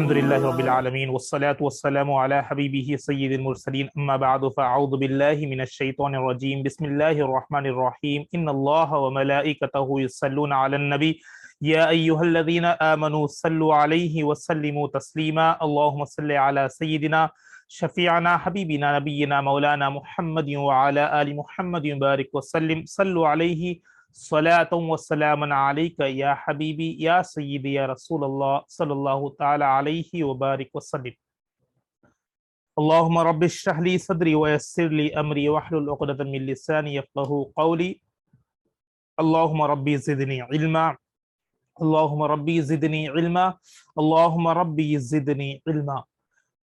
الحمد لله رب العالمين والصلاة والسلام على حبيبه سيد المرسلين أما بعد فأعوذ بالله من الشيطان الرجيم بسم الله الرحمن الرحيم إن الله وملائكته يصلون على النبي يا أيها الذين آمنوا صلوا عليه وسلموا تسليما اللهم صل على سيدنا شفيعنا حبيبنا نبينا مولانا محمد وعلى آل محمد وبارك وسلم صلوا عليه صلاة والسلام عليك يا حبيبي يا سيدي يا رسول الله صلى الله تعالى عليه وبارك وسلم اللهم رب اشرح لي صدري ويسر لي أمري واحلل عقدة من لساني يفقهوا قولي اللهم ربي زدني علما اللهم ربی زدنی علما اللہم ربی زدنی علما۔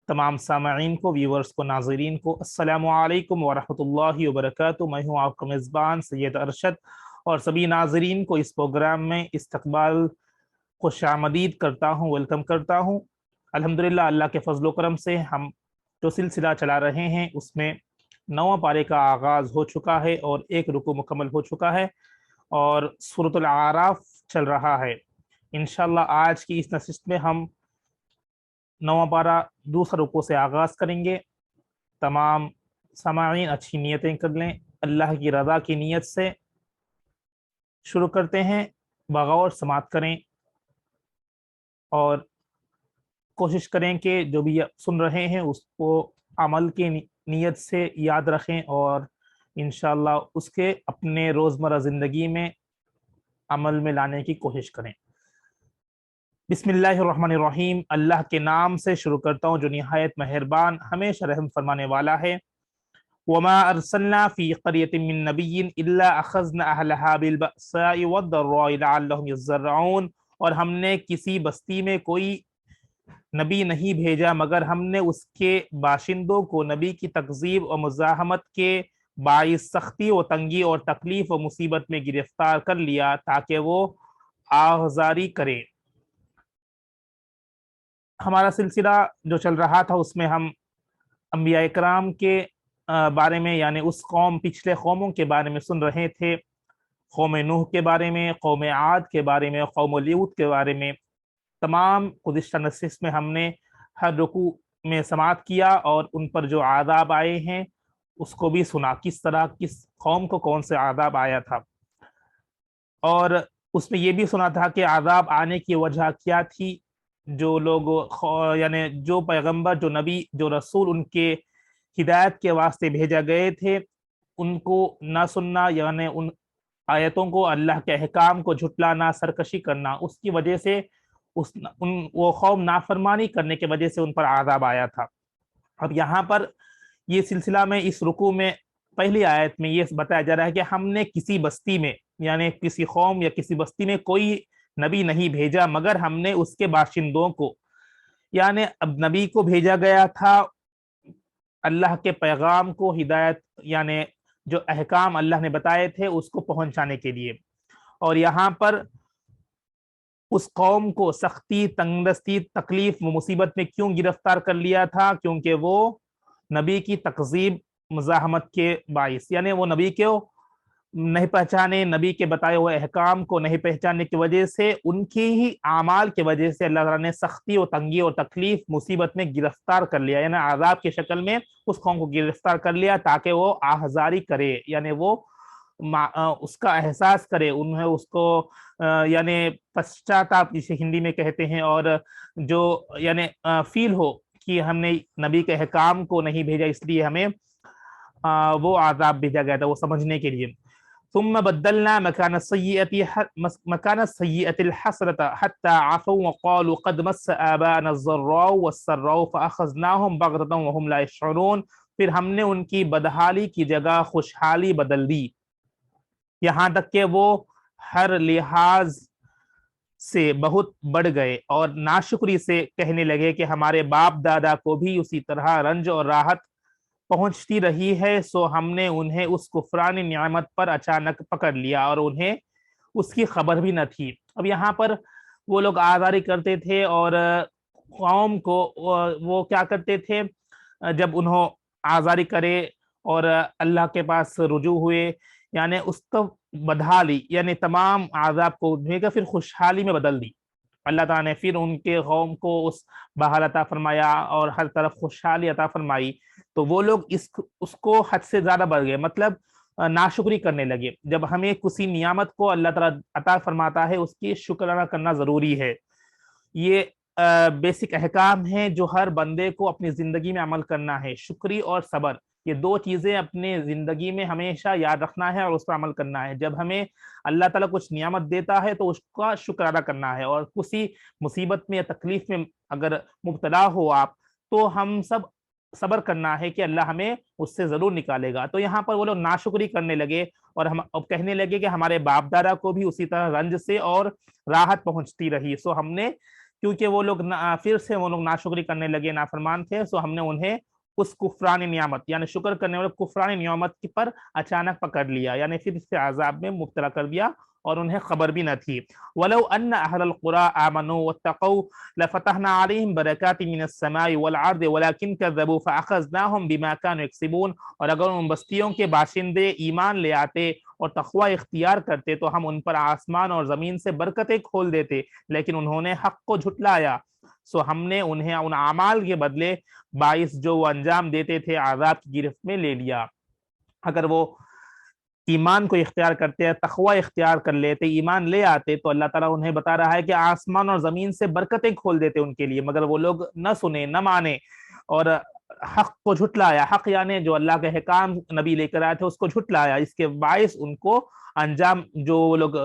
تمام سامعین کو، ویورز کو، ناظرین کو السلام علیکم ورحمۃ اللہ وبرکاتہ۔ میں ہوں آپ کا میزبان سید ارشد اور سبھی ناظرین کو اس پروگرام میں استقبال خوش آمدید کرتا ہوں، ویلکم کرتا ہوں۔ الحمدللہ اللہ کے فضل و کرم سے ہم جو سلسلہ چلا رہے ہیں اس میں 9واں پارے کا آغاز ہو چکا ہے اور ایک رکوع مکمل ہو چکا ہے اور سورۃ الاعراف چل رہا ہے۔ انشاءاللہ آج کی اس نشست میں ہم 9واں پارہ دوسرا رکوع سے آغاز کریں گے۔ تمام سامعین اچھی نیتیں کر لیں، اللہ کی رضا کی نیت سے شروع کرتے ہیں۔ بغور سماعت کریں اور کوشش کریں کہ جو بھی سن رہے ہیں اس کو عمل کی نیت سے یاد رکھیں اور انشاءاللہ اس کے اپنے روزمرہ زندگی میں عمل میں لانے کی کوشش کریں۔ بسم اللہ الرحمن الرحیم، اللہ کے نام سے شروع کرتا ہوں جو نہایت مہربان ہمیشہ رحم فرمانے والا ہے۔ وما ارسلنا فی قریۃ من نبی الا اخذنا اہلہا بالبأساء والضراء لعلہم یضرعون، اور ہم نے کسی بستی میں کوئی نبی نہیں بھیجا مگر ہم نے اس کے باشندوں کو نبی کی تکذیب اور مزاحمت کے باعث سختی و تنگی اور تکلیف و مصیبت میں گرفتار کر لیا تاکہ وہ آغزاری کرے۔ ہمارا سلسلہ جو چل رہا تھا اس میں ہم انبیاء اکرام کے بارے میں یعنی اس قوم، پچھلے قوموں کے بارے میں سن رہے تھے، قوم نوح کے بارے میں، قوم عاد کے بارے میں، قوم لوط کے بارے میں۔ تمام گزشتہ نشست میں ہم نے ہر رکوع میں سماعت کیا اور ان پر جو عذاب آئے ہیں اس کو بھی سنا، کس طرح کس قوم کو کون سے عذاب آیا تھا، اور اس میں یہ بھی سنا تھا کہ عذاب آنے کی وجہ کیا تھی۔ جو لوگ یعنی جو پیغمبر، جو نبی، جو رسول ان کے ہدایت کے واسطے بھیجا گئے تھے ان کو نہ سننا، یعنی ان آیتوں کو، اللہ کے احکام کو جھٹلانا، سرکشی کرنا، اس کی وجہ سے وہ قوم نافرمانی کرنے کی وجہ سے ان پر عذاب آیا تھا۔ اب یہاں پر یہ سلسلہ میں اس رکوع میں پہلی آیت میں یہ بتایا جا رہا ہے کہ ہم نے کسی بستی میں یعنی کسی قوم یا کسی بستی میں کوئی نبی نہیں بھیجا مگر ہم نے اس کے باشندوں کو، یعنی اب نبی کو بھیجا گیا تھا اللہ کے پیغام کو، ہدایت یعنی جو احکام اللہ نے بتائے تھے اس کو پہنچانے کے لیے، اور یہاں پر اس قوم کو سختی، تنگدستی، تکلیف و مصیبت میں کیوں گرفتار کر لیا تھا؟ کیونکہ وہ نبی کی تکذیب، مزاحمت کے باعث، یعنی وہ نبی کو نہیں پہچانے، نبی کے بتائے ہوئے احکام کو نہیں پہچاننے کی وجہ سے، ان کی ہی اعمال کی وجہ سے اللہ تعالیٰ نے سختی و تنگی اور تکلیف، مصیبت میں گرفتار کر لیا، یعنی عذاب کی شکل میں اس قوم کو گرفتار کر لیا تاکہ وہ آہذاری کرے، یعنی وہ اس کا احساس کرے، انہیں اس کو یعنی پشچاتاپ جسے ہندی میں کہتے ہیں، اور جو یعنی فیل ہو کہ ہم نے نبی کے احکام کو نہیں بھیجا اس لیے ہمیں وہ عذاب بھیجا گیا تھا، وہ سمجھنے کے لیے۔ ثم بدلنا مكان السيئة الحسنة حتى عفوا وقالوا قد مس آباءنا الضراء والسراء فأخذناهم بغتة وهم لا يشعرون، پھر ہم نے ان کی بدحالی کی جگہ خوشحالی بدل دی، یہاں تک کہ وہ ہر لحاظ سے بہت بڑھ گئے اور ناشکری سے کہنے لگے کہ ہمارے باپ دادا کو بھی اسی طرح رنج اور راحت پہنچتی رہی ہے، سو ہم نے انہیں اس کفرانی نعمت پر اچانک پکڑ لیا اور انہیں اس کی خبر بھی نہ تھی۔ اب یہاں پر وہ لوگ آزاری کرتے تھے اور قوم کو وہ کیا کرتے تھے، جب انہوں آزاری کرے اور اللہ کے پاس رجوع ہوئے، یعنی اس کو بدحالی یعنی تمام عذاب کو بھیگا پھر خوشحالی میں بدل دی۔ اللہ تعالیٰ نے پھر ان کے قوم کو اس بحال عطا فرمایا اور ہر طرف خوشحالی عطا فرمائی، تو وہ لوگ اس کو حد سے زیادہ بڑھ گئے، مطلب ناشکری کرنے لگے۔ جب ہمیں کسی نعمت کو اللہ تعالیٰ عطا فرماتا ہے اس کی شکرانہ کرنا ضروری ہے۔ یہ بیسک احکام ہیں جو ہر بندے کو اپنی زندگی میں عمل کرنا ہے۔ شکری اور صبر، یہ دو چیزیں اپنے زندگی میں ہمیشہ یاد رکھنا ہے اور اس پر عمل کرنا ہے۔ جب ہمیں اللہ تعالیٰ کچھ نعمت دیتا ہے تو اس کا شکر ادا کرنا ہے، اور کسی مصیبت میں یا تکلیف میں اگر مبتلا ہو آپ، تو ہم سب صبر کرنا ہے کہ اللہ ہمیں اس سے ضرور نکالے گا۔ تو یہاں پر وہ لوگ ناشکری کرنے لگے اور ہم اب کہنے لگے کہ ہمارے باپ دادا کو بھی اسی طرح رنج سے اور راحت پہنچتی رہی، سو ہم نے، کیونکہ وہ لوگ پھر سے وہ لوگ ناشکری کرنے لگے، نافرمان تھے، سو ہم نے انہیں اس کفران نعمت یعنی شکر کرنے والے کفران نعمت پر اچانک پکڑ لیا، یعنی پھر سے عذاب میں مبتلا کر دیا اور انہیں خبر بھی نہ تھی۔ وَلَوْ أَنَّ أَهْلَ الْقُرَىٰ آمَنُوا وَاتَّقَوْا لَفَتَحْنَا عَلَيْهِمْ بَرَكَاتٍ مِّنَ السَّمَاءِ وَالْأَرْضِ وَلَٰكِن كَذَّبُوا فَأَخَذْنَاهُمْ بِمَا كَانُوا يَكْسِبُونَ، اور اگر ان بستیوں کے باشندے ایمان لے آتے اور تقوی اختیار کرتے تو ہم ان پر آسمان اور زمین سے برکتیں کھول دیتے، لیکن انہوں نے حق کو جھٹلایا، سو ہم نے انہیں ان اعمال کے بدلے باعث جو وہ انجام دیتے تھے عذاب کی گرفت میں لے لیا۔ اگر وہ ایمان کو اختیار کرتے، تقوی اختیار کر لیتے، ایمان لے آتے، تو اللہ تعالیٰ انہیں بتا رہا ہے کہ آسمان اور زمین سے برکتیں کھول دیتے ان کے لیے، مگر وہ لوگ نہ سنے، نہ مانے اور حق کو جھٹلایا۔ حق یعنی جو اللہ کے احکام نبی لے کر آئے تھے اس کو جھٹلایا، اس کے باعث ان کو انجام، جو وہ لوگ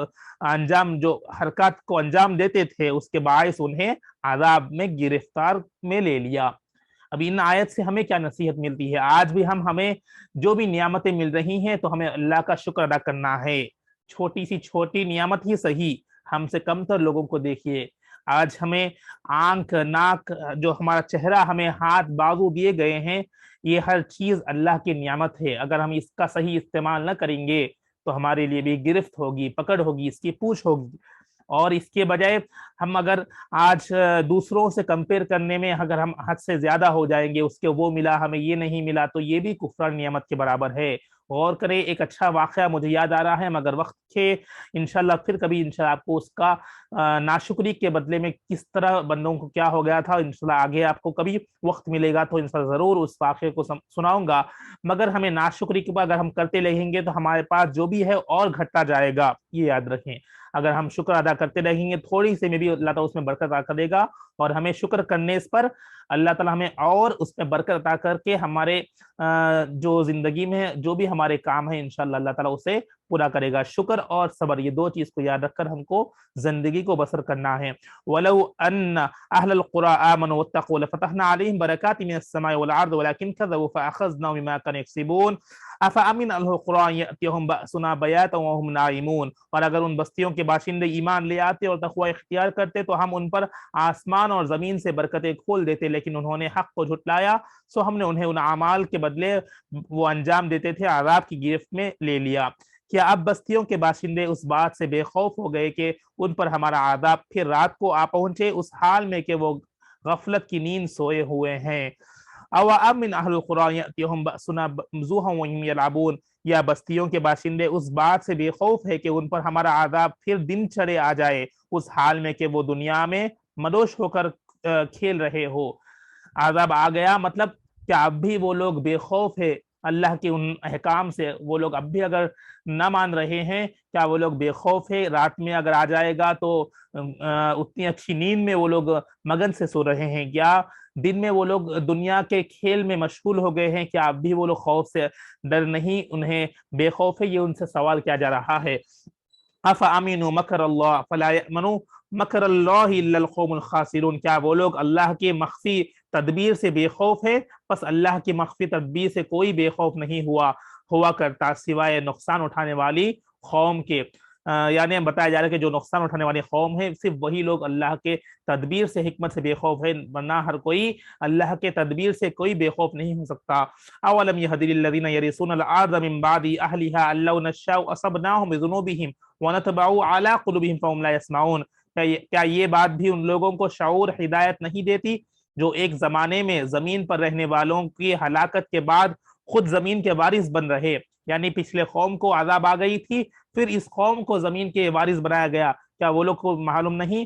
انجام، جو حرکات کو انجام دیتے تھے، اس کے باعث انہیں عذاب میں گرفتار میں لے لیا۔ اب ان آیت سے ہمیں کیا نصیحت ملتی ہے؟ آج بھی ہمیں جو بھی نعمتیں مل رہی ہیں تو ہمیں اللہ کا شکر ادا کرنا ہے، چھوٹی سی چھوٹی نعمت ہی صحیح، ہم سے کم تر لوگوں کو دیکھیے، آج ہمیں آنکھ، ناک، جو ہمارا چہرہ، ہمیں ہاتھ، بازو دیے گئے ہیں، یہ ہر چیز اللہ کی نعمت ہے۔ اگر ہم اس کا صحیح استعمال نہ کریں گے تو ہمارے لیے بھی گرفت ہوگی، پکڑ ہوگی، اس کی پوچھ ہوگی، اور اس کے بجائے ہم اگر آج دوسروں سے کمپیئر کرنے میں اگر ہم حد سے زیادہ ہو جائیں گے، اس کے وہ ملا ہمیں یہ نہیں ملا، تو یہ بھی کفران نعمت کے برابر ہے۔ غور کریں، ایک اچھا واقعہ مجھے یاد آ رہا ہے، مگر وقت کے انشاءاللہ پھر کبھی انشاءاللہ آپ کو اس کا ناشکری کے بدلے میں کس طرح بندوں کو کیا ہو گیا تھا، انشاءاللہ آگے آپ کو کبھی وقت ملے گا تو انشاءاللہ ضرور اس واقعے کو سناؤں گا۔ مگر ہمیں ناشکری کے بعد اگر ہم کرتے رہیں گے تو ہمارے پاس جو بھی ہے اور گھٹتا جائے گا، یہ یاد رکھیں۔ اگر ہم شکر ادا کرتے رہیں گے تھوڑی سے میں بھی اللہ تعالیٰ اس میں برکت عطا کر دے گا، اور ہمیں شکر کرنے اس پر اللہ تعالیٰ ہمیں اور اس میں برکت عطا کر کے ہمارے جو زندگی میں جو بھی ہمارے کام ہیں انشاءاللہ اللہ تعالیٰ اسے پورا کرے گا۔ شکر اور صبر، یہ دو چیز کو یاد رکھ کر ہم کو زندگی کو بسر کرنا ہے۔ وَلَوْ أَنَّ أَهْلَ الْقُرَىٰ آمَنُوا وَاتَّقُوا لَفَتَحْنَا عَلَيْهِمْ بَرَكَاتٍ مِّنَ السَّمَاءِ وَالْأَرْضِ وَلَٰكِن كَذَّبُوا فَأَخَذْنَاهُم بِمَا كَانُوا يَكْسِبُونَ أَفَأَمِنَ أَهْلُ الْقُرَىٰ أَن يَأْتِيَهُم بَأْسُنَا بَيَاتًا وَهُمْ نَائِمُونَ، اور اگر ان بستیوں کے باشندے ایمان لے آتے اور تقوی اختیار کرتے تو ہم ان پر آسمان اور زمین سے برکتیں کھول دیتے، لیکن انہوں نے حق کو جھٹلایا، سو ہم نے انہیں ان اعمال کے بدلے وہ انجام دیتے تھے عذاب کی گرفت میں لے لیا۔ کیا اب بستیوں کے باشندے اس بات سے بے خوف ہو گئے کہ ان پر ہمارا عذاب پھر رات کو آ پہنچے، اس حال میں کہ وہ غفلت کی نیند سوئے ہوئے ہیں؟ او امن اہل القرى یاتیہم بأسنا ضحا وهم یلعبون، یا بستیوں کے باشندے اس بات سے بے خوف ہے کہ ان پر ہمارا عذاب پھر دن چڑھے آ جائے، اس حال میں کہ وہ دنیا میں مدوش ہو کر کھیل رہے ہو۔ عذاب آ گیا مطلب کیا اب بھی وہ لوگ بے خوف ہے اللہ کے ان احکام سے؟ وہ لوگ اب بھی اگر نہ مان رہے ہیں، کیا وہ لوگ بے خوف ہے؟ رات میں اگر آ جائے گا تو اتنی اچھی نیند میں وہ لوگ مگن سے سو رہے ہیں، یا دن میں وہ لوگ دنیا کے کھیل میں مشغول ہو گئے ہیں؟ کیا اب بھی وہ لوگ خوف سے ڈر نہیں، انہیں بے خوف ہے؟ یہ ان سے سوال کیا جا رہا ہے۔ افامنوا مکر اللہ فلا یأمنوا مکر اللہ الا القوم الخاسرون، کیا وہ لوگ اللہ کے مخفی تدبیر سے بے خوف ہے؟ پس اللہ کی مخفی تدبیر سے کوئی بے خوف نہیں ہوا کرتا سوائے نقصان اٹھانے والی قوم کے۔ یعنی بتایا جا رہا ہے کہ جو نقصان اٹھانے والی قوم ہے صرف وہی لوگ اللہ کے تدبیر سے، حکمت سے بے خوف ہے، ورنہ ہر کوئی اللہ کے تدبیر سے کوئی بے خوف نہیں ہو سکتا۔ اولم یہد للذین یرثون الارض من بعد اہلها ان لو نشاء اصبناهم بذنوبهم ونطبع على قلوبهم فهم لا يسمعون، کیا یہ بات بھی ان لوگوں کو شعور، ہدایت نہیں دیتی جو ایک زمانے میں زمین پر رہنے والوں کی ہلاکت کے بعد خود زمین کے وارث بن رہے؟ یعنی پچھلے قوم کو عذاب آ گئی تھی، پھر اس قوم کو زمین کے وارث بنایا گیا، کیا وہ لوگ کو معلوم نہیں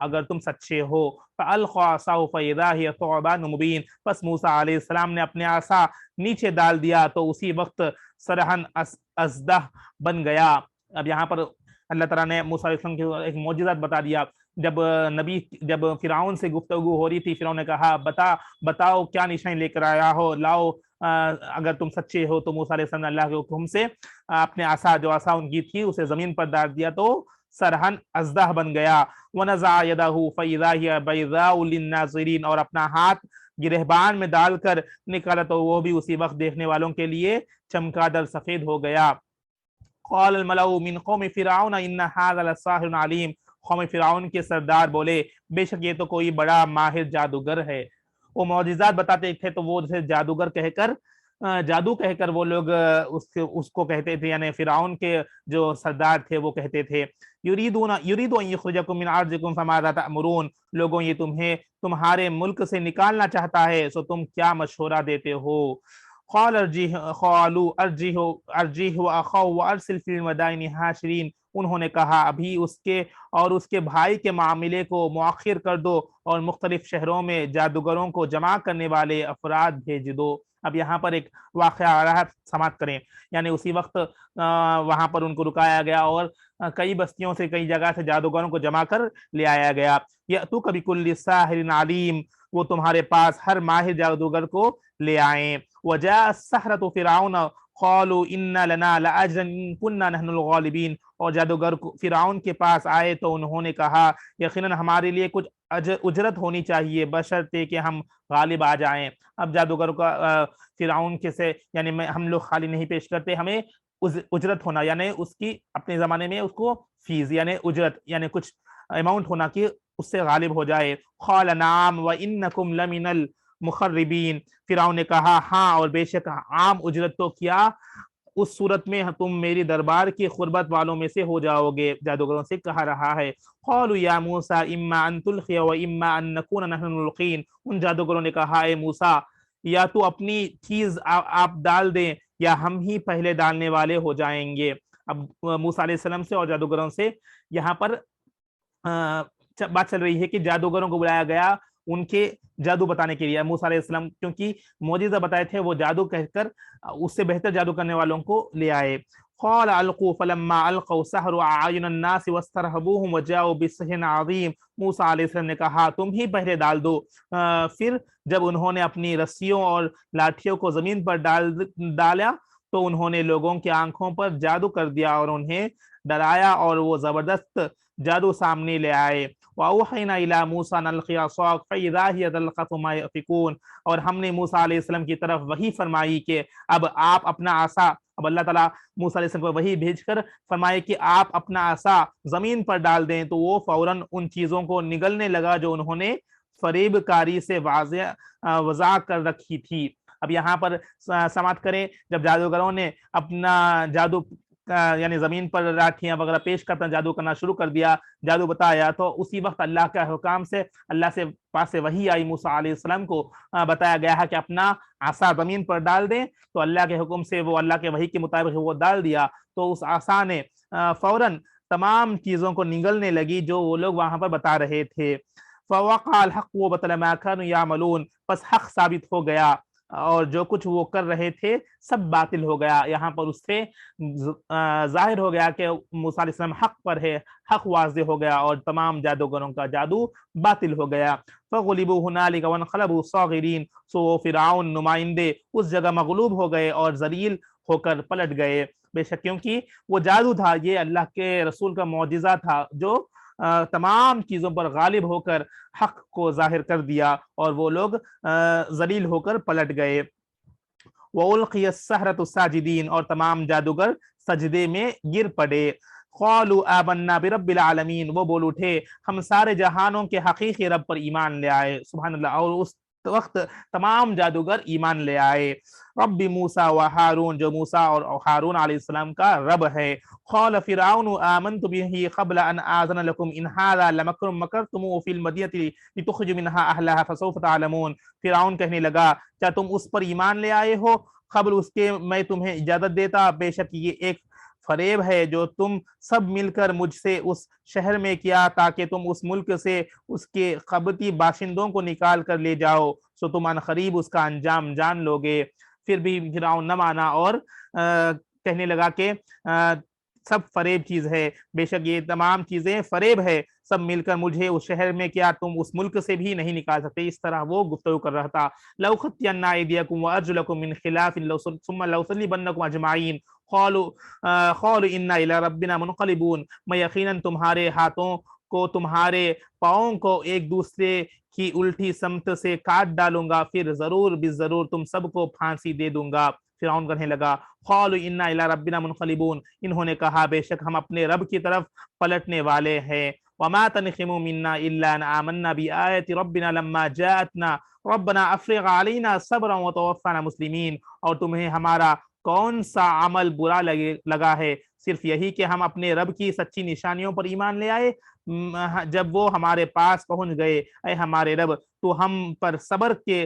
اگر تم سچے ہو۔ فَأَلْقَىٰ عَصَاهُ فَإِذَا هِيَ ثُعْبَانٌ مُبِينٌ، پس موسیٰ علیہ السلام نے اپنے عصا نیچے ڈال دیا تو اسی وقت سرہن ازدہ بن گیا۔ اب یہاں پر اللہ تعالیٰ نے موسیٰ علیہ السلام کے ایک معجزات بتا دیا۔ جب فرعون سے گفتگو ہو رہی تھی، فرعون نے کہا بتاؤ کیا نشانی لے کر آیا ہو، لاؤ اگر تم سچے ہو۔ تو موسیٰ علیہ السلام نے اللہ کے حکم سے اپنے عصا ان کی تھی اسے زمین پر ڈال دیا تو سرہن ازدہ بن گیا۔ وَنَزَعَ يَدَهُ فَإِذَا هِيَ بَيْضَاءُ لِلنَّاظِرِينَ، اور اپنا ہاتھ گرہبان میں ڈال کر نکالا تو وہ بھی اسی وقت دیکھنے والوں کے لیے چمکادر سفید ہو گیا۔ قال الملأ من قوم فرعون ان هذا لساحر علیم، قوم فرعون کے سردار بولے بے شک یہ تو کوئی بڑا ماہر جادوگر ہے۔ وہ معجزات بتاتے تھے تو وہ جیسے جادوگر جادو کہہ کر وہ لوگ اس کو کہتے تھے، یعنی فرعون کے جو سردار تھے وہ کہتے تھے یرید ان یخرجکم من ارضکم فماذا تأمرون، لوگوں یہ تمہارے ملک سے نکالنا چاہتا ہے سو تم کیا مشورہ دیتے ہو۔ قالوا ارجیہ واخاہ وارسل فی المدائن حاشرین، انہوں نے کہا ابھی اس کے اور اس کے بھائی کے معاملے کو مؤخر کر دو اور مختلف شہروں میں جادوگروں کو جمع کرنے والے افراد بھیج دو۔ اب یہاں پر ایک واقعہ آ رہا ہے، سماعت کریں۔ یعنی اسی وقت وہاں پر ان کو رکایا گیا اور کئی بستیوں سے کئی جگہ سے جادوگروں کو جمع کر لے آیا گیا۔ یأتوک بکل ساحر علیم، وہ تمہارے پاس ہر ماہر جادوگر کو لے آئیں۔ وجاء السحرة فرعون قالوا ان لنا لاجرا ان كنا نحن الغالبین، اور جادوگر فرعون کے پاس آئے تو انہوں نے کہا یقیناً ہمارے لیے کچھ اجرت ہونی چاہیے بشرطے کہ ہم غالب آ جائیں۔ اب جادوگر کا فرعون کے سے یعنی ہم لوگ خالی نہیں پیش کرتے، ہمیں اجرت ہونا، یعنی اس کی اپنے زمانے میں اس کو فیس یعنی اجرت یعنی کچھ اماؤنٹ ہونا کہ اس سے غالب ہو جائے۔ قال نعم وانکم لمن المخربین، فرعون نے کہا ہاں اور بے شک عام اجرت تو کیا اس صورت میں تم میری دربار کی قربت والوں میں سے ہو جاؤ گے، جادوگروں سے کہا رہا ہے۔ قالوا یا موسیٰ اما ان تلقی و اما ان نکون نحن الملقین، ان جادوگروں نے کہا اے موسیٰ یا تو اپنی چیز آپ ڈال دیں یا ہم ہی پہلے ڈالنے والے ہو جائیں گے۔ اب موسیٰ علیہ السلام سے اور جادوگروں سے یہاں پر بات چل رہی ہے کہ جادوگروں کو بلایا گیا ان کے جادو بتانے کے لیے۔ موسیٰ علیہ السلام کیونکہ معجزہ بتائے تھے، وہ جادو کہہ کر اس سے بہتر جادو کرنے والوں کو لے آئے۔ قال القوا فلما القوا سحروا اعین الناس واسترهبوهم وجاءوا بسحر عظیم، موسیٰ علیہ السلام نے کہا تم ہی پہلے ڈال دو۔ پھر جب انہوں نے اپنی رسیوں اور لاٹھیوں کو زمین پر ڈالا تو انہوں نے لوگوں کی آنکھوں پر جادو کر دیا اور انہیں ڈرایا اور وہ زبردست جادو سامنے لے آئے۔ وَأَوْحَيْنَا إِلَىٰ مُوسَىٰ أَنْ أَلْقِ عَصَاكَ فَإِذَا هِيَ تَلْقَفُ مَا يَأْفِكُونَ، اور ہم نے موسیٰ علیہ السلام کی طرف وحی فرمائی کہ اب آپ اپنا عصا، اب اللہ تعالیٰ موسیٰ علیہ السلام کو وحی بھیج کر فرمائے کہ آپ اپنا عصا زمین پر ڈال دیں، تو وہ فوراً ان چیزوں کو نگلنے لگا جو انہوں نے فریب کاری سے وضع کر رکھی تھی۔ اب یہاں پر سماعت کریں، جب جادوگروں نے اپنا جادو یعنی زمین پر لاٹھیاں وغیرہ پیش کرنا جادو کرنا شروع کر دیا، جادو بتایا، تو اسی وقت اللہ کے حکام سے اللہ سے پاس سے وحی آئی، موسیٰ علیہ السلام کو بتایا گیا ہے کہ اپنا عصا زمین پر ڈال دیں، تو اللہ کے حکم سے وہ اللہ کے وحی کے مطابق وہ ڈال دیا، تو اس عصا نے فوراً تمام چیزوں کو نگلنے لگی جو وہ لوگ وہاں پر بتا رہے تھے۔ فوقع الحق وبطل ما كانوا يعملون، پس حق ثابت ہو گیا اور جو کچھ وہ کر رہے تھے سب باطل ہو گیا۔ یہاں پر اس سے ظاہر ہو گیا کہ موسیٰ علیہ السلام حق پر ہے، حق واضح ہو گیا اور تمام جادوگروں کا جادو باطل ہو گیا۔ فغلبوا هنالك وانقلبوا صاغرین، سو وہ فرعون نمائندے اس جگہ مغلوب ہو گئے اور ذلیل ہو کر پلٹ گئے۔ بے شک کیونکہ وہ جادو تھا، یہ اللہ کے رسول کا معجزہ تھا جو تمام چیزوں پر غالب ہو کر حق کو ظاہر کر دیا اور وہ لوگ ذلیل ہو کر پلٹ گئے۔ وَأُلْقِيَ السَّحَرَةُ سَاجِدِينَ، اور تمام جادوگر سجدے میں گر پڑے۔ قَالُوا آمَنَّا بِرَبِّ الْعَالَمِينَ، وہ بول اٹھے ہم سارے جہانوں کے حقیقی رب پر ایمان لے آئے۔ سبحان اللہ، اور اس وقت تمام جادوگر ایمان لے آئے۔ رب موسیٰ و ہارون، جو موسیٰ اور ہارون علیہ السلام کا رب ہے۔ قال فرعون آمنت به قبل ان آذن لكم ان هذا لمكر مكرتموه في المدينة لتخرجوا منها اهلها فسوف تعلمون، فرعون کہنے لگا کیا تم اس پر ایمان لے آئے ہو قبل اس کے میں تمہیں اجازت دیتا؟ بے شک یہ ایک فریب ہے جو تم سب مل کر مجھ سے اس شہر میں کیا تاکہ تم اس ملک سے اس کے قبطی باشندوں کو نکال کر لے جاؤ، سو تم عنقریب اس کا انجام جان لو گے۔ پھر بھی فرعون نہ مانا اور کہنے لگا کہ سب فریب چیز ہے، بے شک یہ تمام چیزیں فریب ہے، سب مل کر مجھے اس شہر میں کیا تم اس ملک سے بھی نہیں نکال سکتے۔ اس طرح وہ گفتگو کر رہا تھا۔ لَأُقَطِّعَنَّ أَيْدِيَكُمْ وَأَرْجُلَكُمْ مِنْ خِلَافٍ ثُمَّ لَأُصَلِّبَنَّكُمْ أَجْمَعِينَ قَالُوا إِنَّا إِلَىٰ رَبِّنَا مُنْقَلِبُونَ، میں یقیناً تمہارے ہاتھوں کو تمہارے پاؤں کو ایک دوسرے کی الٹی سمت سے کاٹ ڈالوں گا، پھر ضرور بالضرور تم سب کو پھانسی دے دوں گا۔ فرعون کہنے لگا قالوا انا الی ربنا منقلبون، انہوں نے کہا بے شک ہم اپنے رب کی طرف پلٹنے والے ہیں۔ وما تنقم منا الا ان آمنا بآیت ربنا لما جاءتنا ربنا افرغ علینا صبرا وتوفنا مسلمین، اور تمہیں ہمارا کون سا عمل برا لگا ہے، صرف یہی کہ ہم اپنے رب کی سچی نشانیوں پر ایمان لے آئے جب وہ ہمارے پاس پہنچ گئے۔ اے ہمارے رب تو ہم پر صبر کے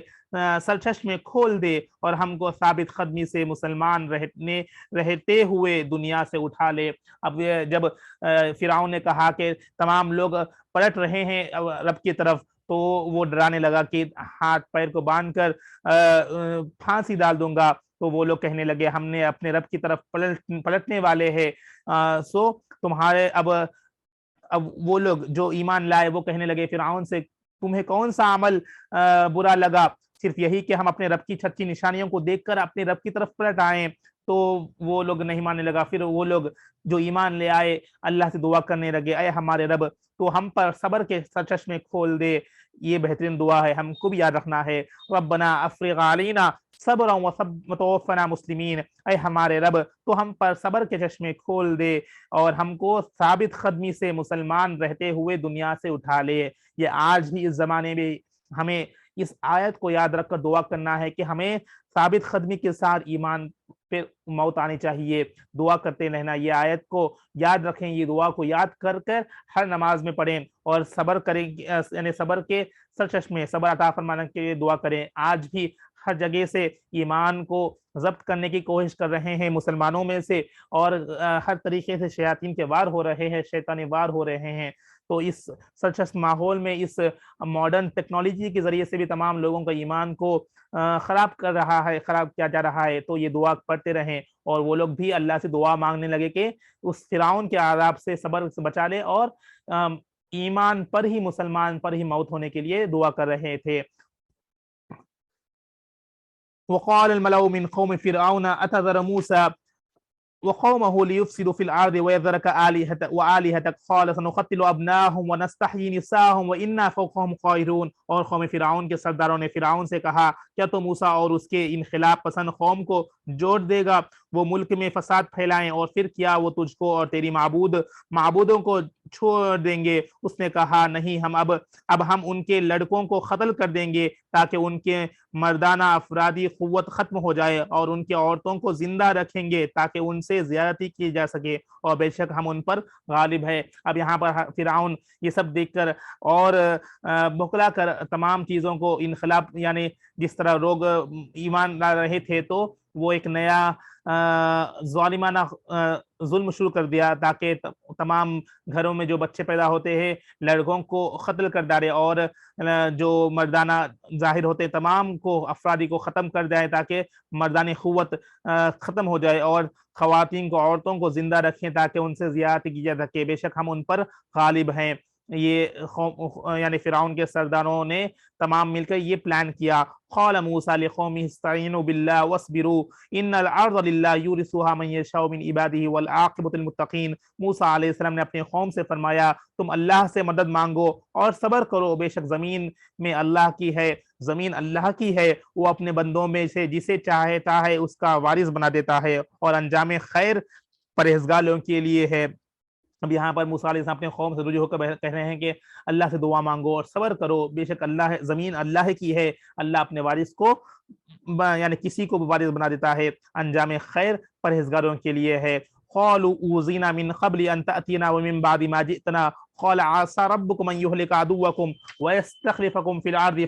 سرچشمے کھول دے اور ہم کو ثابت قدمی سے مسلمان رہتے ہوئے دنیا سے اٹھا لے۔ اب جب فرعون نے کہا کہ تمام لوگ پلٹ رہے ہیں رب کی طرف، تو وہ ڈرانے لگا کہ ہاتھ پیر کو باندھ کر پھانسی ڈال دوں گا، تو وہ لوگ کہنے لگے ہم نے اپنے رب کی طرف پلٹنے والے ہیں۔ سو تمہارے اب وہ لوگ جو ایمان لائے وہ کہنے لگے فرعون سے تمہیں کون سا عمل برا لگا، صرف یہی کہ ہم اپنے رب کی سچی نشانیوں کو دیکھ کر اپنے رب کی طرف پلٹ آئیں۔ تو وہ لوگ نہیں ماننے لگا، پھر وہ لوگ جو ایمان لے آئے اللہ سے دعا کرنے لگے اے ہمارے رب تو ہم پر صبر کے سرچشمے کھول دے۔ یہ بہترین دعا ہے، ہم کو بھی یاد رکھنا ہے۔ ربنا افرغ علینا صبرا وتوفنا مسلمین، اے ہمارے رب تو ہم پر صبر کے چشمے کھول دے اور ہم کو ثابت قدمی سے مسلمان رہتے ہوئے دنیا سے اٹھا لے۔ یہ آج بھی اس زمانے میں ہمیں اس آیت کو یاد رکھ کر دعا کرنا ہے کہ ہمیں ثابت قدمی کے ساتھ ایمان پہ موت آنی چاہیے، دعا کرتے رہنا۔ یہ آیت کو یاد رکھیں، یہ دعا کو یاد کر کر ہر نماز میں پڑھیں اور صبر کریں، یعنی صبر کے سرچشمے صبر عطا فرمانے کے لیے دعا کریں۔ آج بھی ہر جگہ سے ایمان کو ضبط کرنے کی کوشش کر رہے ہیں مسلمانوں میں سے، اور ہر طریقے سے شیاطین کے وار ہو رہے ہیں، شیطانی وار ہو رہے ہیں۔ تو اس سرچسپ ماحول میں اس ماڈرن ٹیکنالوجی کے ذریعے سے بھی تمام لوگوں کا ایمان کو خراب کیا جا رہا ہے۔ تو یہ دعا پڑھتے رہیں اور وہ لوگ بھی اللہ سے دعا مانگنے لگے کہ اس فرعون کے عذاب سے صبر سے بچا لے، اور ایمان پر ہی مسلمان پر ہی موت ہونے کے لیے دعا کر رہے تھے۔ وقال الملأ من قوم فرعون أتذر موسى وقومه ليفسدوا في الأرض ويذرك وآلهتك قال سنقتل أبناءهم ونستحيي نساءهم وإنا فوقهم قاهرون۔ اور قوم فرعون کے سرداروں نے فرعون سے کہا کیا تو موسیٰ اور اس کے انقلاب پسند قوم کو جوڑ دے گا، وہ ملک میں فساد پھیلائیں، اور پھر کیا وہ تجھ کو اور تیری معبودوں کو چھوڑ دیں گے؟ اس نے کہا نہیں، اب ہم ان کے لڑکوں کو قتل کر دیں گے تاکہ ان کے مردانہ افرادی قوت ختم ہو جائے، اور ان کی عورتوں کو زندہ رکھیں گے تاکہ ان سے زیادتی کی جا سکے، اور بے شک ہم ان پر غالب ہے۔ اب یہاں پر فرعون یہ سب دیکھ کر اور بھکلا کر تمام چیزوں کو انقلاب، یعنی جس طرح لوگ ایمان لا رہے تھے تو وہ ایک نیا ظالمانہ ظلم شروع کر دیا تاکہ تمام گھروں میں جو بچے پیدا ہوتے ہیں لڑکوں کو قتل کر ڈالے، اور جو مردانہ ظاہر ہوتے تمام کو افرادی کو ختم کر جائے تاکہ مردانی قوت ختم ہو جائے، اور خواتین کو عورتوں کو زندہ رکھیں تاکہ ان سے زیادتی کی جا سکے، بے شک ہم ان پر غالب ہیں۔ یہ یعنی فرعون کے سرداروں نے تمام مل کر یہ پلان کیا۔ قال موسیٰ لقومه استعینوا باللہ واصبروا ان الارض للہ یورثها من یشاء من عبادہ والعاقبۃ للمتقین۔ موسیٰ علیہ السلام نے اپنے قوم سے فرمایا تم اللہ سے مدد مانگو اور صبر کرو، بے شک زمین میں اللہ کی ہے، زمین اللہ کی ہے، وہ اپنے بندوں میں سے جسے چاہتا ہے اس کا وارث بنا دیتا ہے، اور انجام خیر پرہیزگاروں کے لیے ہے۔ اب یہاں پر موسیٰ علیہ السلام اپنے قوم سے رجوع ہو کر کہہ رہے ہیں کہ اللہ سے دعا مانگو اور صبر کرو، بے شک اللہ زمین اللہ کی ہے، اللہ اپنے وارث کو یعنی کسی کو وارث بنا دیتا ہے، انجام خیر پرہیزگاروں کے لیے ہے۔ قالوا اوذینا من قبل ان تأتینا ومن بعد ما جئتنا قال عسى ربكم ان يهلك عدوكم ويستخلفكم في الارض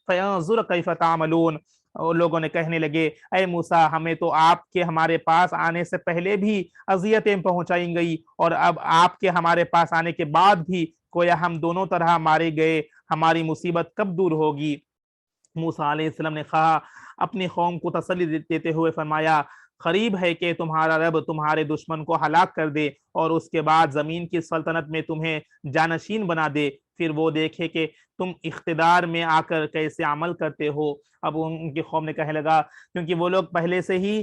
فينظر كيف تعملون۔ اور لوگوں نے کہنے لگے اے موسیٰ ہمیں تو آپ کے ہمارے پاس آنے سے پہلے بھی اذیتیں پہنچائی گئی اور اب آپ کے ہمارے پاس آنے کے بعد بھی گویا ہم دونوں طرح مارے گئے، ہماری مصیبت کب دور ہوگی؟ موسیٰ علیہ السلام نے کہا اپنی قوم کو تسلی دیتے ہوئے فرمایا قریب ہے کہ تمہارا رب تمہارے دشمن کو ہلاک کر دے اور اس کے بعد زمین کی سلطنت میں تمہیں جانشین بنا دے، پھر وہ دیکھے کہ تم اقتدار میں آ کر کیسے عمل کرتے ہو۔ اب ان کی قوم نے کہنے لگا، کیونکہ وہ لوگ پہلے سے ہی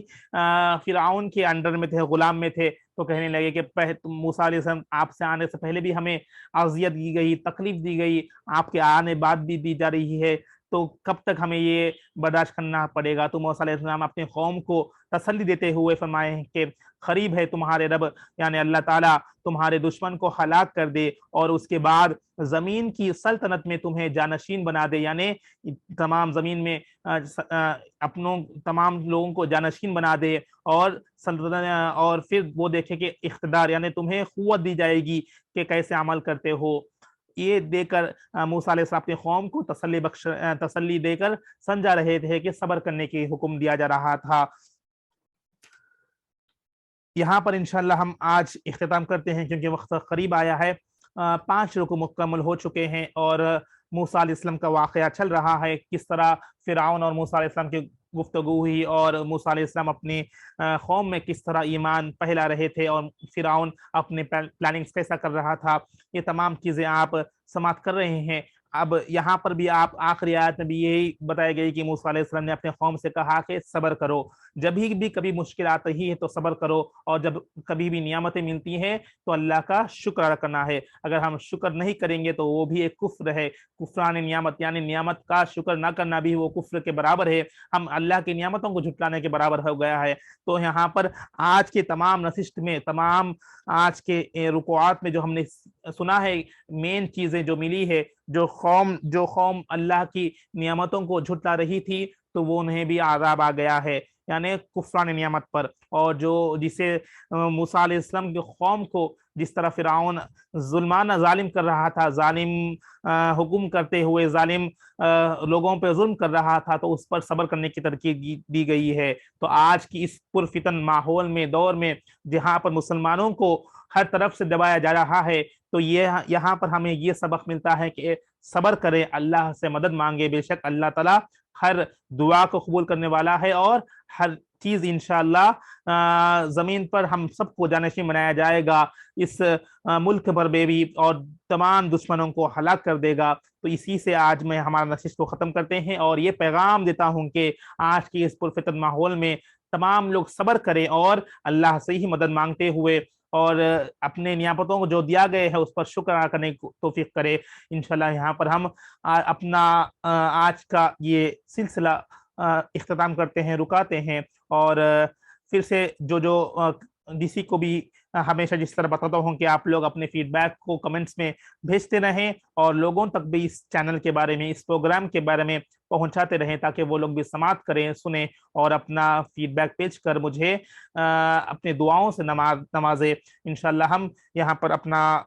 فرعون کے انڈر میں تھے، غلام میں تھے، تو کہنے لگے کہ موسیٰ علیہ السلام آپ سے آنے سے پہلے بھی ہمیں اذیت دی گئی، تکلیف دی گئی، آپ کے آنے بعد بھی دی جا رہی ہے، تو کب تک ہمیں یہ برداشت کرنا پڑے گا؟ تو موسیٰ علیہ السلام اپنے قوم کو تسلی دیتے ہوئے فرمائے کہ قریب ہے تمہارے رب یعنی اللہ تعالیٰ تمہارے دشمن کو ہلاک کر دے اور اس کے بعد زمین کی سلطنت میں تمہیں جانشین بنا دے، یعنی تمام زمین میں اپنوں تمام لوگوں کو جانشین بنا دے اور سلطنت، اور پھر وہ دیکھے کہ اقتدار یعنی تمہیں قوت دی جائے گی کہ کیسے عمل کرتے ہو۔ یہ دے کر موسیٰ علیہ السلام اپنی قوم کو تسلی دے کر سمجھا رہے تھے کہ صبر کرنے کی حکم دیا جا رہا تھا۔ یہاں پر انشاءاللہ ہم آج اختتام کرتے ہیں کیونکہ وقت قریب آیا ہے، 5 رکوع مکمل ہو چکے ہیں اور موسیٰ علیہ السلام کا واقعہ چل رہا ہے، کس طرح فرعون اور موسیٰ علیہ السلام کی گفتگو ہوئی اور موسیٰ علیہ السلام اپنی قوم میں کس طرح ایمان پھیلا رہے تھے اور فرعون اپنے پلاننگز کیسا کر رہا تھا، یہ تمام چیزیں آپ سماعت کر رہے ہیں۔ اب یہاں پر بھی آپ آخری آیت میں بھی یہی بتایا گئی کہ موسیٰ علیہ السلام نے اپنے قوم سے کہا کہ صبر کرو، جب بھی کبھی مشکل آتی ہے تو صبر کرو، اور جب کبھی بھی نعمتیں ملتی ہیں تو اللہ کا شکر ادا کرنا ہے، اگر ہم شکر نہیں کریں گے تو وہ بھی ایک کفر ہے، کفران نعمت، یعنی نعمت کا شکر نہ کرنا بھی وہ کفر کے برابر ہے، ہم اللہ کی نعمتوں کو جھٹلانے کے برابر ہو گیا ہے۔ تو یہاں پر آج کے تمام نشست میں، تمام آج کے رکوعات میں جو ہم نے سنا ہے، مین چیزیں جو ملی ہے، جو قوم اللہ کی نعمتوں کو جھٹلا رہی تھی تو وہ انہیں بھی عذاب آ گیا ہے، یعنی کفران نعمت پر، اور جسے موسیٰ علیہ السلام کی قوم کو جس طرح فرعون ظلمانہ ظالم کر رہا تھا، ظالم حکم کرتے ہوئے ظالم لوگوں پہ ظلم کر رہا تھا، تو اس پر صبر کرنے کی ترغیب دی گئی ہے۔ تو آج کی اس پرفتن ماحول میں، دور میں، جہاں پر مسلمانوں کو ہر طرف سے دبایا جا رہا ہے، تو یہاں پر ہمیں یہ سبق ملتا ہے کہ صبر کریں، اللہ سے مدد مانگے، بے شک اللہ تعالیٰ ہر دعا کو قبول کرنے والا ہے اور ہر چیز انشاءاللہ زمین پر ہم سب کو جانشین بنایا جائے گا، اس ملک پر بھی، اور تمام دشمنوں کو ہلاک کر دے گا۔ تو اسی سے آج میں ہمارا نشست کو ختم کرتے ہیں اور یہ پیغام دیتا ہوں کہ آج کی اس پرفتن ماحول میں تمام لوگ صبر کریں اور اللہ سے ہی مدد مانگتے ہوئے اور اپنے نعمتوں کو جو دیا گئے ہے اس پر شکر ادا کرنے کی توفیق کرے۔ انشاءاللہ یہاں پر ہم اپنا آج کا یہ سلسلہ اختتام کرتے ہیں، رکاتے ہیں، اور پھر سے جو کسی کو بھی ہمیشہ جس طرح بتاتا ہوں کہ آپ لوگ اپنے فیڈ بیک کو کمنٹس میں بھیجتے رہیں اور لوگوں تک بھی اس چینل کے بارے میں، اس پروگرام کے بارے میں پہنچاتے رہیں تاکہ وہ لوگ بھی سماعت کریں، سنیں اور اپنا فیڈ بیک بھیج کر مجھے اپنے دعاؤں سے نوازے۔ انشاءاللہ ہم یہاں پر اپنا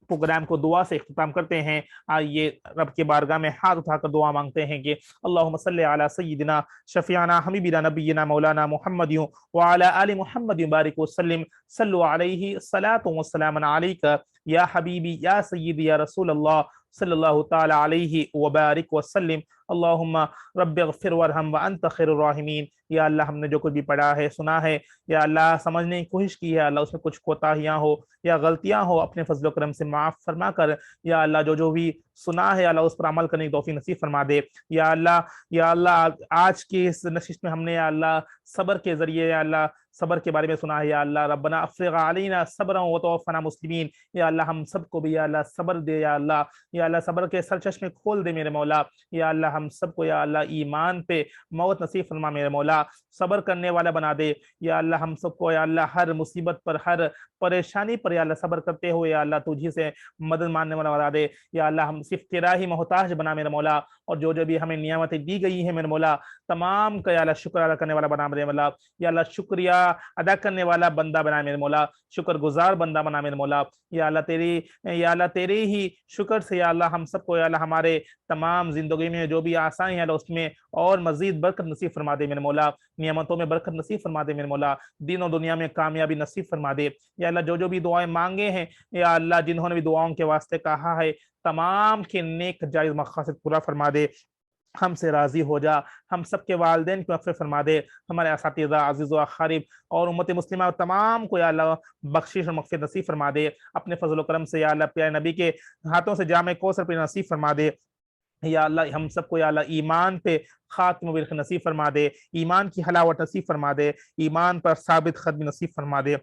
پروگرام کو دعا سے اختتام کرتے ہیں۔ آئیے رب کے بارگاہ میں ہاتھ اٹھا کر دعا مانگتے ہیں کہ اللہم صلی علی سیدنا شفیعنا حبیبنا نبینا مولانا محمد وعلی آل محمد بارک وسلم، صلو علیہ الصلاۃ والسلام علیک یا حبیبی یا سیدی یا رسول اللہ صلی اللہ تعالی علیہ وبارک وسلم۔ اللہم رب اغفر ورحم وانت خیر الراحمین۔ یا اللہ ہم نے جو کچھ بھی پڑھا ہے، سنا ہے، یا اللہ سمجھنے کی کوشش کی ہے، اللہ اس میں کچھ کوتاہیاں ہو یا غلطیاں ہو اپنے فضل و کرم سے معاف فرما کر، یا اللہ جو بھی سنا ہے اللہ اس پر عمل کرنے کی توفیق نصیب فرما دے۔ یا اللہ آج کی اس نشست میں ہم نے یا اللہ صبر کے ذریعے یا اللہ صبر کے بارے میں سنا ہے، یا اللہ ربنا افرغ علینا صبرا وتوفنا مسلمین۔ یا اللہ ہم سب کو بھی یا اللہ صبر دے، یا اللہ صبر کے سرچشمے کھول دے میرے مولا۔ یا اللہ ہم سب کو یا اللہ ایمان پہ موت نصیب فرما میرے مولا، صبر کرنے والا بنا دے۔ یا اللہ ہم سب کو یا اللہ ہر مصیبت پر، ہر پریشانی پر یا اللہ صبر کرتے ہوئے یا اللہ تجھی سے مدد ماننے والا بنا دے۔ یا اللہ ہم صرف تیرا ہی محتاج بنا میرے مولا، اور جو بھی ہمیں نعمتیں دی گئی ہیں میرے مولا تمام کا یا اللہ شکر ادا کرنے والا بنا میرے مولا۔ یا اللہ شکریہ ادا کرنے والا بندہ بنا میرے مولا، شکر گزار بندہ بنا میرے مولا۔ یا اللہ تیرے ہی شکر سے یا اللہ ہم سب کو یا اللہ ہمارے تمام زندگی میں جو بھی آسانی ہے اللہ اس میں اور مزید برکت نصیب فرما دے میرے مولا، نعمتوں میں برکت نصیب فرما دے میرے مولا، دین و دنیا میں کامیابی نصیب فرما دے یا اللہ۔ جو بھی دعائیں مانگے ہیں یا اللہ، جنہوں نے بھی دعاؤں کے واسطے کہا ہے، تمام کے نیک جائز مقاصد پورا فرما دے، ہم سے راضی ہو جا، ہم سب کے والدین کو مغفرت فرما دے، ہمارے اساتذہ عزیز و اقارب اور امت مسلمہ تمام کو یا اللہ بخشش اور مغفرت نصیب فرما دے اپنے فضل و کرم سے یا اللہ۔ پیارے نبی کے ہاتھوں سے جامع کوثر پہ نصیب فرما دے یا اللہ۔ ہم سب کو یا اللہ ایمان پہ خاتمہ بالخ نصیب فرما دے، ایمان کی حلاوت نصیب فرما دے، ایمان پر ثابت قدمی نصیب فرما دے،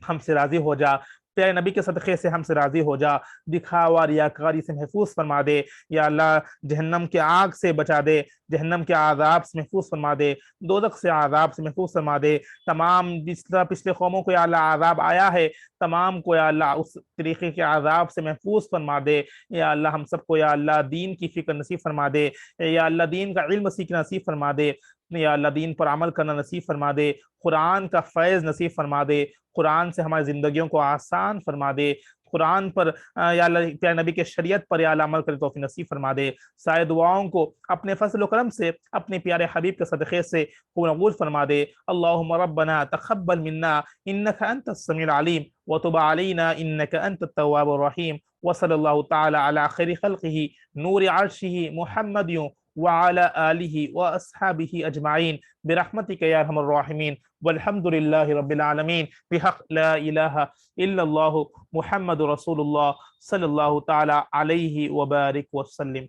ہم سے راضی ہو جا، پیارے نبی کے صدقے سے ہم سے راضی ہو جا، دکھاوا ریاکاری سے محفوظ فرما دے یا اللہ۔ جہنم کے آگ سے بچا دے، جہنم کے عذاب سے محفوظ فرما دے، دوزخ سے عذاب سے محفوظ فرما دے، تمام جس طرح پچھلے قوموں کو یا اللہ عذاب آیا ہے تمام کو یا اللہ اس طریقے کے عذاب سے محفوظ فرما دے یا اللہ۔ ہم سب کو یا اللہ دین کی فکر نصیب فرما دے یا اللہ، دین کا علم سیکھنا نصیب فرما دے یا اللہ، دین پر عمل کرنا نصیب فرما دے، قرآن کا فیض نصیب فرما دے، قرآن سے ہماری زندگیوں کو آسان فرما دے، قرآن پر یا اللہ پیارے نبی کے شریعت پر یا اللہ عمل کرے توفیق نصیب فرما دے۔ سائے دعاؤں کو اپنے فضل و کرم سے اپنے پیارے حبیب کے صدقے سے قبول فرما دے۔ اللہم ربنا تقبل منا انک انت السمیع العلیم وتب علینا انک انت التواب الرحیم، وصلی اللہ تعالی علی خیر خلقہ نور عرشہ محمد وعلى آلہ واصحابہ اجمعین برحمتک یا ارحم الراحمین، والحمد للہ رب العالمین، بحق لا الہ الا اللہ محمد رسول اللہ صلی اللہ تعالی علیہ وبارک وسلم۔